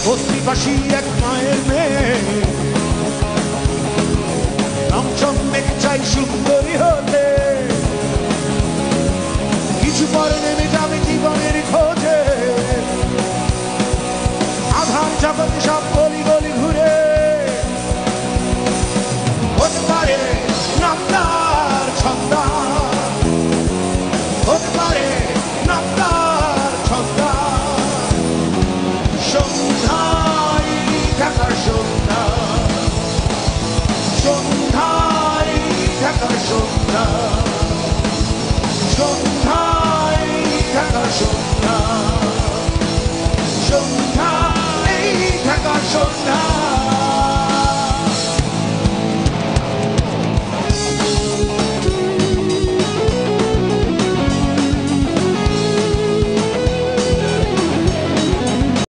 বস্তিবাসী এক মায়ের মেয়ে, রংচং মেঘ চাই সুন্দরী হতে, কিছু পরে নেমে যাবে জীবনের খোঁজে, আধার জগতে সব গলি গলি ঘুরে, হতে পারে নামদার ছন্দা, হতে পারে নামদার ছন্দা, সন্ধ্যায় ঢাকার সন্ধ্যা, সন্ধ্যায় ঢাকার সন্ধ্যা, সন্ধ্যায় ঢাকার সন্ধ্যা, সন্ধ্যা এই ঢাকার সন্ধ্যা।